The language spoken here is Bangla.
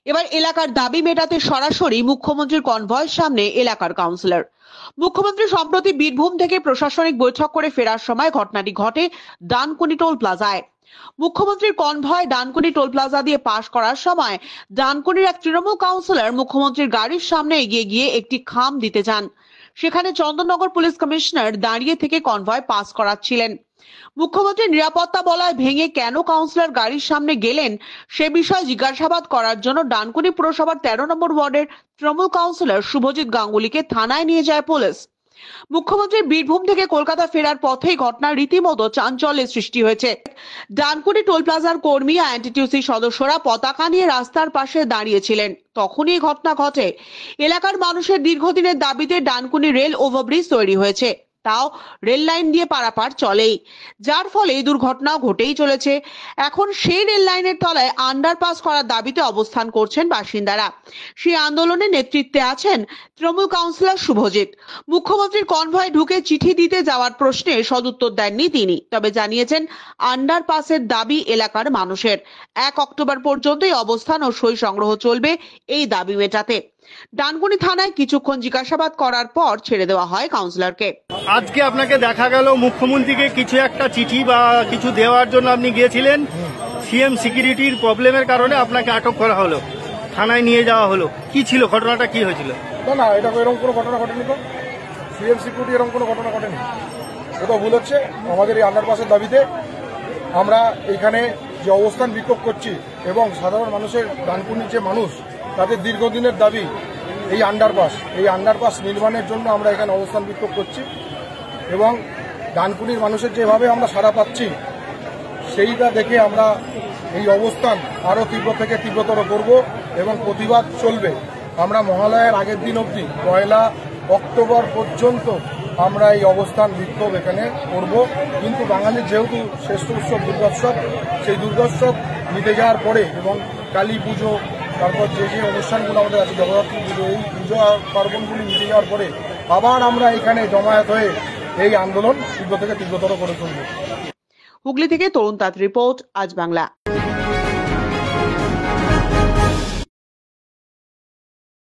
এবার এলাকার দাবি মেটাতে সরাসরি মুখ্যমন্ত্রীর কনভয়ের সামনে এলাকার কাউন্সিলর। মুখ্যমন্ত্রী সম্প্রতি বীরভূম থেকে প্রশাসনিক বৈঠক করে ফেরার সময় ঘটনাটি ঘটে ডানকুনি টোল প্লাজায়। মুখ্যমন্ত্রীর কনভয় ডানকুনি টোল প্লাজা দিয়ে পাশ করার সময় ডানকুনির এক তৃণমূল কাউন্সিলর মুখ্যমন্ত্রীর গাড়ির সামনে এগিয়ে গিয়ে একটি খাম দিতে যান। সেখানে চন্দননগর পুলিশ কমিশনার দাঁড়িয়ে থেকে কনভয় পাস করাচ্ছিলেন। মুখ্যমন্ত্রীর নিরাপত্তা বলয় ভেঙে কেন কাউন্সিলর গাড়ির সামনে গেলেন সে বিষয়ে জিজ্ঞাসাবাদ করার জন্য ডানকুনি পুরসভার 13 নম্বর ওয়ার্ডের তৃণমূল কাউন্সিলর শুভজিৎ গাঙ্গুলিকে থানায় নিয়ে যায় পুলিশ। মুখ্যমন্ত্রী বীরভূম থেকে কলকাতা ফেরার পথেই ঘটনার রীতিমতো চাঞ্চল্যের সৃষ্টি হয়েছে। ডানকুনি টোল প্লাজার কর্মী আইএনটিটিউসি সদস্যরা পতাকা নিয়ে রাস্তার পাশে দাঁড়িয়েছিলেন। তখনই ঘটনা ঘটে। এলাকার মানুষের দীর্ঘদিনের দাবিতে ডানকুনি রেল ওভারব্রিজ তৈরি হয়েছে, তাও রেল লাইন দিয়ে পারাপার চলেই, যার ফলে দুর্ঘটনাও ঘটেই চলেছে। এখন সেই রেল লাইনের তলায় আন্ডারপাস করার দাবিতে অবস্থান করছেন বাসিন্দারা। সেই আন্দোলনের নেতৃত্বে আছেন তৃণমূল কাউন্সিলর শুভজিৎ। মুখ্যমন্ত্রীর কনভয় ঢুকে চিঠি দিতে যাওয়ার প্রশ্নে সদুত্তর দেননি তিনি, তবে জানিয়েছেন আন্ডারপাসের দাবি এলাকার মানুষের। 1 অক্টোবর পর্যন্তই অবস্থান ও সই সংগ্রহ চলবে এই দাবি মেটাতে। ডানকুনি থানায় কিছুক্ষণ জিজ্ঞাসাবাদ করার পর ছেড়ে দেওয়া হয় কাউন্সিলরকে। আজকে আপনাকে দেখা গেল মুখ্যমন্ত্রীকে কিছু একটা চিঠি বা কিছু দেওয়ার জন্য আপনি গিয়েছিলেন। সিএম সিকিউরিটির প্রবলেমের কারণে আপনাকে আটক করা হলো, থানায় নিয়ে যাওয়া হলো। কি ছিল ঘটনাটা, কি হয়েছিল? না, এটা এরকম কোনো ঘটনা ঘটেনি। তো সিএম সিকিউরিটি এরকম কোনো ঘটনা ঘটেনি। ওটা ভুল হচ্ছে। আমাদের এই আন্ডারপাসের দাবিতে আমরা এখানে যে অবস্থান বিক্ষোভ করছি এবং সাধারণ মানুষের, ডানকুনির যে মানুষ, তাদের দীর্ঘদিনের দাবি এই আন্ডারপাস নির্মাণের জন্য আমরা এখানে অবস্থান বিক্ষোভ করছি। এবং ডানকুনির মানুষের যেভাবে আমরা সাড়া পাচ্ছি সেইটা দেখে আমরা এই অবস্থান আরও তীব্র থেকে তীব্রতর করব এবং প্রতিবাদ চলবে। আমরা মহালয়ার আগের দিন অবধি 1 অক্টোবর পর্যন্ত আমরা এই অবস্থান বিক্ষোভ এখানে করব। কিন্তু বাঙালির যেহেতু শ্রেষ্ঠ উৎসব দুর্গোৎসব, সেই দুর্গোৎসব মিটে যাওয়ার পরে এবং কালী পুজো, তারপর যে অনুষ্ঠানগুলো আমাদের আছে, জগদ্ধাত্রী পুজো, এই পুজো পার্বণগুলি মিটে যাওয়ার পরে আবার আমরা এখানে জমায়েত হয়ে এই আন্দোলন তীব্র থেকে তীব্রতর করে তুলব। হুগলি থেকে তরুণ তাঁত রিপোর্ট, আজ বাংলা।